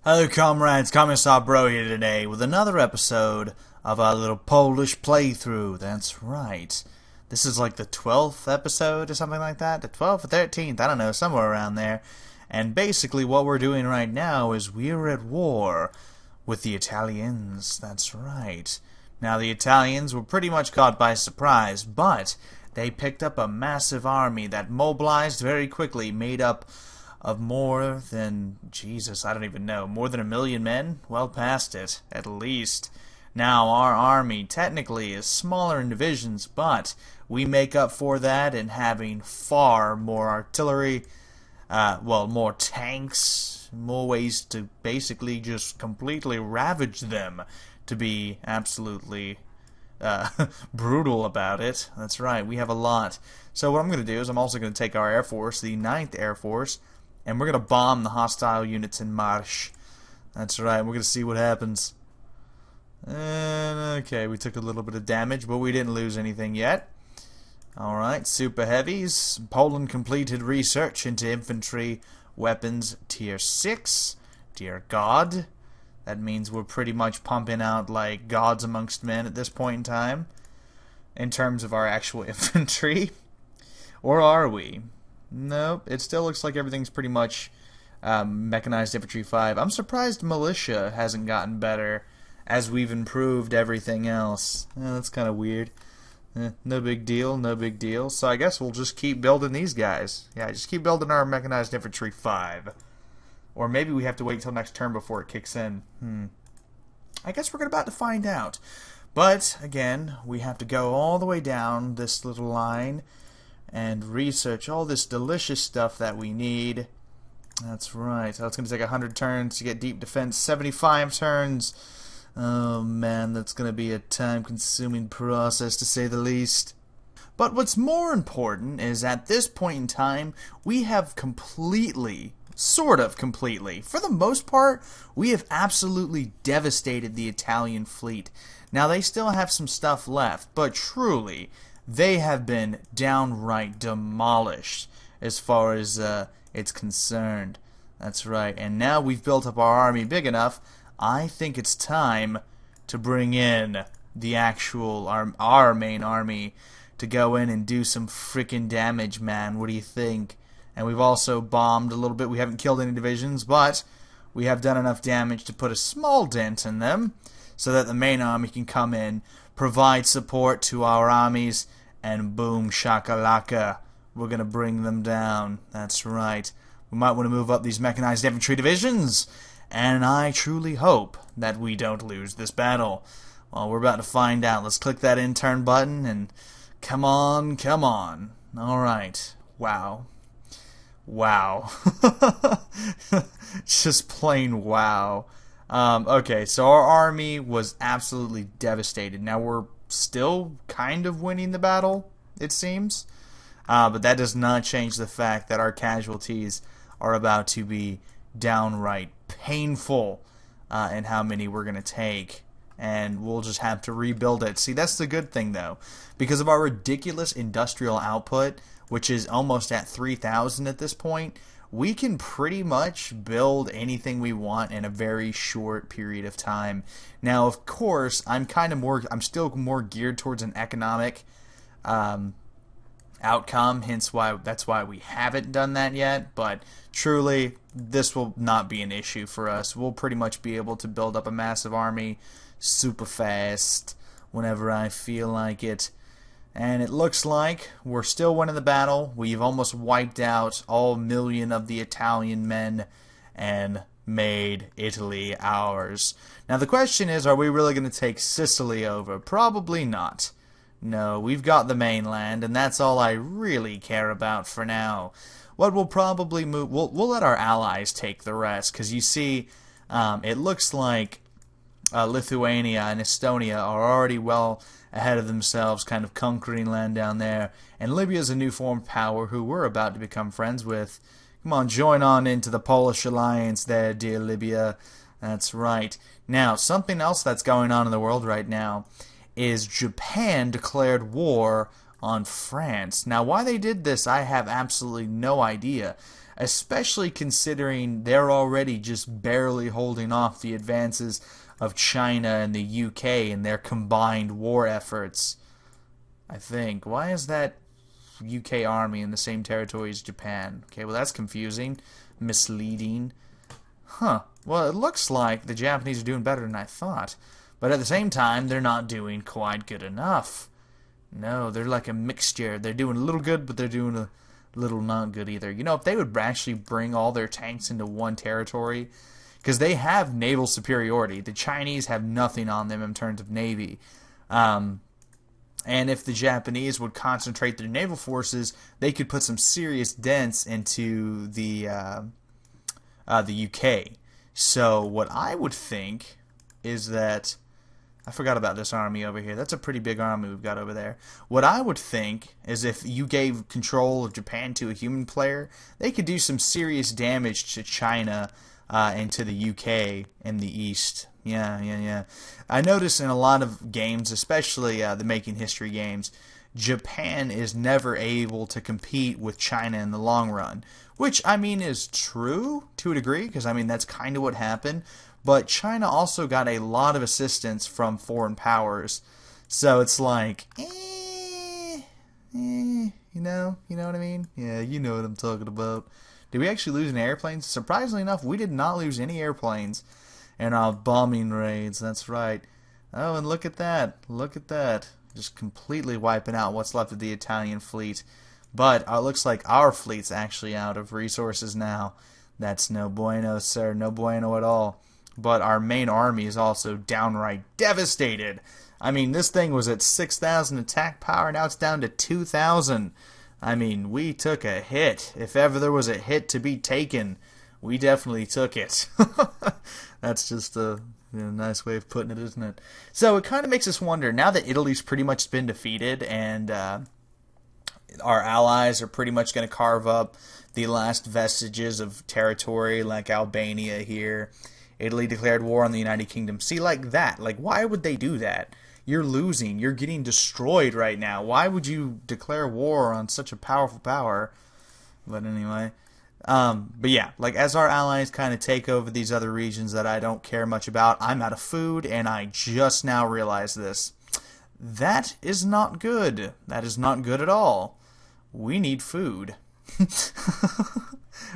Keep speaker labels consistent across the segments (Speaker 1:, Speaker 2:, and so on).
Speaker 1: Hello comrades, Commissar Bro here today with another episode of our little Polish playthrough. That's right. This is like the 12th episode or something like that. The 12th or 13th, I don't know, somewhere around there. And basically what we're doing right now is we're at war with the Italians. That's right. Now the Italians were pretty much caught by surprise, but they picked up a massive army that mobilized very quickly, made up of more than, Jesus, I don't even know, more than 1 million men? Well past it, at least. Now, our army technically is smaller in divisions, but we make up for that in having far more artillery, more tanks, more ways to basically just completely ravage them, to be absolutely brutal about it. That's right, we have a lot. So what I'm going to do is I'm also going to take our Air Force, the 9th Air Force, and we're going to bomb the hostile units in Marsh. That's right, we're going to see what happens. And, okay, we took a little bit of damage, but we didn't lose anything yet. Alright, super heavies. Poland completed research into infantry weapons tier 6. Dear God. That means we're pretty much pumping out like gods amongst men at this point in time, in terms of our actual infantry. Or are we? Nope, it still looks like everything's pretty much mechanized infantry 5. I'm surprised militia hasn't gotten better as we've improved everything else. That's kind of weird. No big deal, no big deal. So I guess we'll just keep building these guys. Yeah, just keep building our mechanized infantry 5. Or maybe we have to wait till next turn before it kicks in. I guess we're about to find out. But, again, we have to go all the way down this little line and research all this delicious stuff that we need. That's right. So it's going to take 100 turns to get deep defense, 75 turns. Oh man, that's going to be a time-consuming process to say the least. But what's more important is at this point in time, we have completely, sort of completely, for the most part, we have absolutely devastated the Italian fleet. Now they still have some stuff left, but truly, they have been downright demolished as far as it's concerned. That's right. And now we've built up our army big enough, I think it's time to bring in the actual, our main army to go in and do some freaking damage, man. What do you think? And we've also bombed a little bit. We haven't killed any divisions, but we have done enough damage to put a small dent in them so that the main army can come in, provide support to our armies, and boom, shakalaka, we're going to bring them down. That's right. We might want to move up these mechanized infantry divisions, and I truly hope that we don't lose this battle. Well, we're about to find out. Let's click that intern button, and come on, come on. Alright. Wow. Wow. Just plain wow. Okay, so our army was absolutely devastated. Now we're still kind of winning the battle, it seems. But that does not change the fact that our casualties are about to be downright painful in how many we're going to take. And we'll just have to rebuild it. See, that's the good thing, though. Because of our ridiculous industrial output, which is almost at 3,000 at this point, we can pretty much build anything we want in a very short period of time. Now, of course, I'm still more geared towards an economic outcome, hence that's why we haven't done that yet. But truly, this will not be an issue for us. We'll pretty much be able to build up a massive army super fast whenever I feel like it. And it looks like we're still winning the battle. We've almost wiped out all 1 million of the Italian men and made Italy ours. Now the question is, are we really going to take Sicily over? Probably not. No, we've got the mainland, and that's all I really care about for now. What we'll probably move, we'll let our allies take the rest, because you see, it looks like Lithuania and Estonia are already well ahead of themselves, kind of conquering land down there. And Libya's a new formed power who we're about to become friends with. Come on, join on into the Polish alliance there, dear Libya. That's right. Now, something else that's going on in the world right now is Japan declared war on France. Now, why they did this, I have absolutely no idea. especially considering they're already just barely holding off the advances of China and the UK in their combined war efforts. I think. Why is that UK army in the same territory as Japan? Okay, well that's confusing, misleading. Huh. Well, it looks like the Japanese are doing better than I thought. But at the same time, they're not doing quite good enough. No, they're like a mixture. They're doing a little good, but they're doing a little not good either. You know, if they would actually bring all their tanks into one territory, because they have naval superiority. The Chinese have nothing on them in terms of navy. And if the Japanese would concentrate their naval forces, they could put some serious dents into the UK. So what I would think is that I forgot about this army over here. That's a pretty big army we've got over there. What I would think is if you gave control of Japan to a human player, they could do some serious damage to China and to the UK in the East. Yeah. I notice in a lot of games, especially the Making History games, Japan is never able to compete with China in the long run. Which, I mean, is true to a degree, because, I mean, that's kind of what happened. But China also got a lot of assistance from foreign powers. So it's like, you know what I mean? Yeah, you know what I'm talking about. Did we actually lose any airplanes? Surprisingly enough, we did not lose any airplanes in our bombing raids. That's right. Oh, and look at that. Look at that. Just completely wiping out what's left of the Italian fleet. But it looks like our fleet's actually out of resources now. That's no bueno, sir. No bueno at all. But our main army is also downright devastated. I mean, this thing was at 6,000 attack power. Now it's down to 2,000. I mean, we took a hit. If ever there was a hit to be taken, we definitely took it. That's just a nice way of putting it, isn't it? So it kind of makes us wonder, now that Italy's pretty much been defeated and our allies are pretty much going to carve up the last vestiges of territory like Albania here. Italy declared war on the United Kingdom. See, like that. Like, why would they do that? You're losing. You're getting destroyed right now. Why would you declare war on such a powerful power? But anyway. But yeah, like as our allies kind of take over these other regions that I don't care much about, I'm out of food, and I just now realized this. That is not good. That is not good at all. We need food.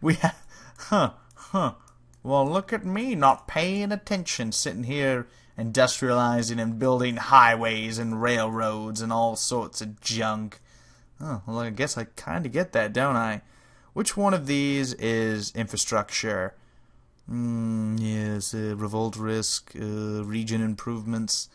Speaker 1: We have... Well, look at me not paying attention, sitting here industrializing and building highways and railroads and all sorts of junk. Oh, well, I guess I kind of get that, don't I? Which one of these is infrastructure? Yes, revolt risk, region improvements.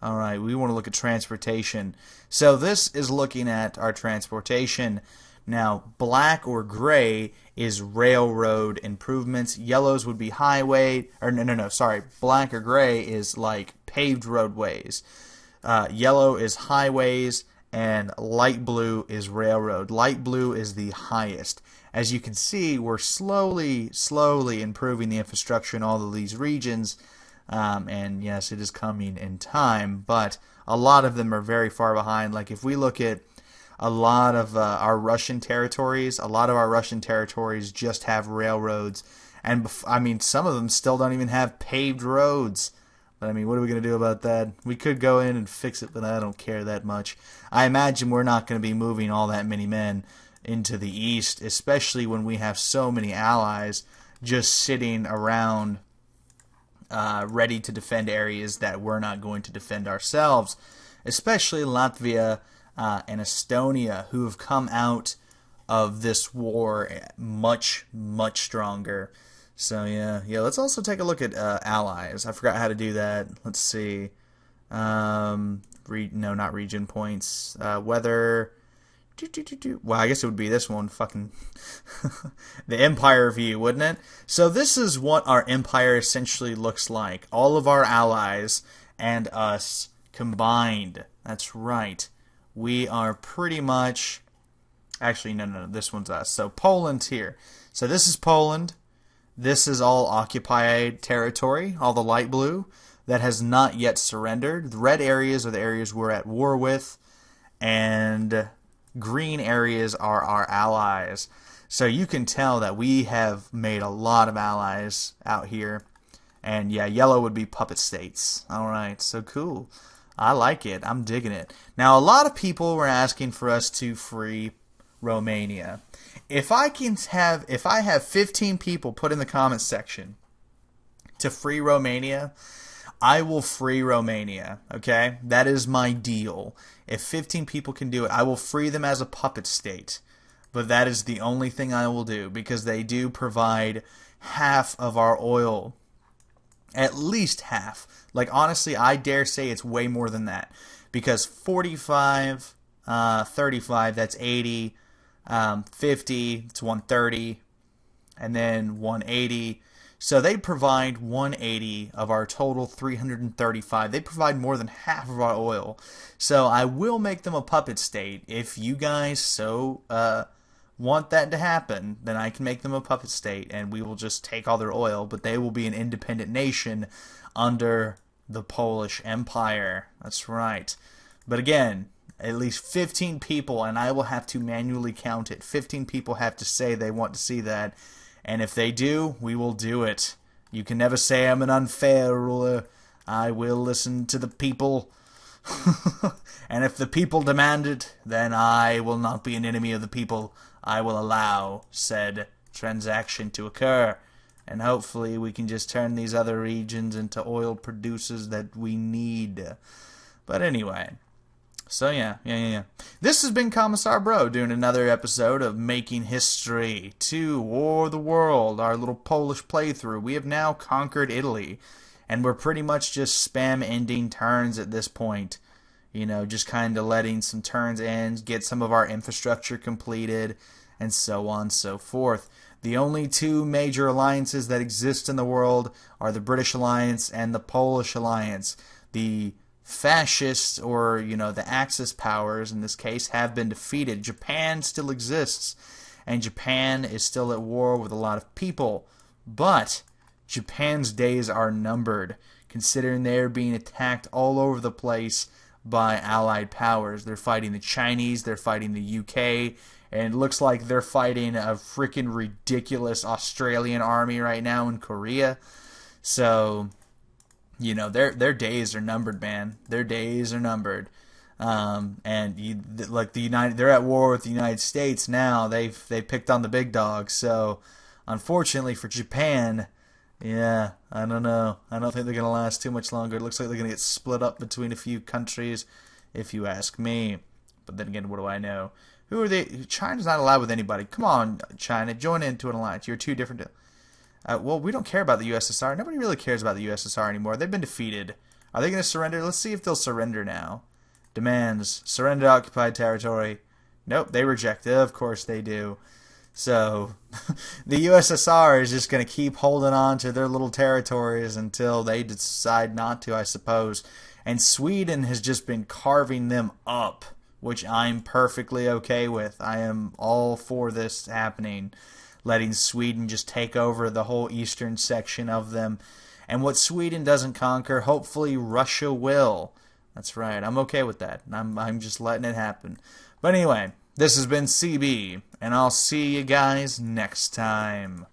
Speaker 1: Alright, we want to look at transportation. So this is looking at our transportation. Now, black or gray is railroad improvements. Yellows would be highway, or sorry. Black or gray is like paved roadways. Yellow is highways, and light blue is railroad. Light blue is the highest. As you can see, we're slowly improving the infrastructure in all of these regions. And yes, it is coming in time, but a lot of them are very far behind. Like if we look at a lot of our Russian territories just have railroads. And, I mean, some of them still don't even have paved roads. But, I mean, what are we going to do about that? We could go in and fix it, but I don't care that much. I imagine we're not going to be moving all that many men into the east, especially when we have so many allies just sitting around ready to defend areas that we're not going to defend ourselves. Especially Latvia and Estonia, who have come out of this war much stronger. So yeah. Let's also take a look at allies. I forgot how to do that. Let's see. No, not region points. Weather. Well, I guess it would be this one. Fucking the empire view, wouldn't it? So this is what our empire essentially looks like. All of our allies and us combined. That's right. We are pretty much... Actually, no, this one's us. So Poland's here. So this is Poland. This is all occupied territory, all the light blue, that has not yet surrendered. The red areas are the areas we're at war with, and green areas are our allies. So you can tell that we have made a lot of allies out here. And yeah, yellow would be puppet states. Alright, so cool. I like it. I'm digging it. Now, a lot of people were asking for us to free Romania. If I have 15 people put in the comments section to free Romania, I will free Romania, okay? That is my deal. If 15 people can do it, I will free them as a puppet state. But that is the only thing I will do, because they do provide half of our oil. At least half. Like, honestly, I dare say it's way more than that. Because 45, 35, that's 80, 50, it's 130, and then 180. So they provide 180 of our total 335. They provide more than half of our oil. So I will make them a puppet state. If you guys so want that to happen, then I can make them a puppet state, and we will just take all their oil, but they will be an independent nation under the Polish Empire. That's right. But again, at least 15 people, and I will have to manually count it. 15 people have to say they want to see that, and if they do, we will do it. You can never say I'm an unfair ruler. I will listen to the people. And if the people demand it, then I will not be an enemy of the people. I will allow said transaction to occur. And hopefully we can just turn these other regions into oil producers that we need. But anyway, so yeah. This has been Commissar Bro doing another episode of Making History 2 War the World, our little Polish playthrough. We have now conquered Italy, and we're pretty much just spam ending turns at this point. You know, just kind of letting some turns end, get some of our infrastructure completed, and so on and so forth. The only two major alliances that exist in the world are the British Alliance and the Polish Alliance. The fascists, or, you know, the Axis powers in this case, have been defeated. Japan still exists, and Japan is still at war with a lot of people. But Japan's days are numbered, considering they're being attacked all over the place by allied powers. They're fighting the Chinese, they're fighting the UK, and it looks like they're fighting a freaking ridiculous Australian army right now in Korea. So, you know, their days are numbered, man. Their days are numbered. Like they're at war with the United States now. They picked on the big dogs. So, unfortunately for Japan, yeah, I don't know. I don't think they're gonna last too much longer. It looks like they're gonna get split up between a few countries, if you ask me. But then again, what do I know? Who are they? China's not allowed with anybody. Come on, China, join into an alliance. You're too different. Well, we don't care about the USSR. Nobody really cares about the USSR anymore. They've been defeated. Are they going to surrender? Let's see if they'll surrender now. Demands. Surrender to occupied territory. Nope, they reject it. Of course they do. So, the USSR is just going to keep holding on to their little territories until they decide not to, I suppose. And Sweden has just been carving them up, which I'm perfectly okay with. I am all for this happening. Letting Sweden just take over the whole eastern section of them. And what Sweden doesn't conquer, hopefully Russia will. That's right, I'm okay with that. I'm just letting it happen. But anyway, this has been CB, and I'll see you guys next time.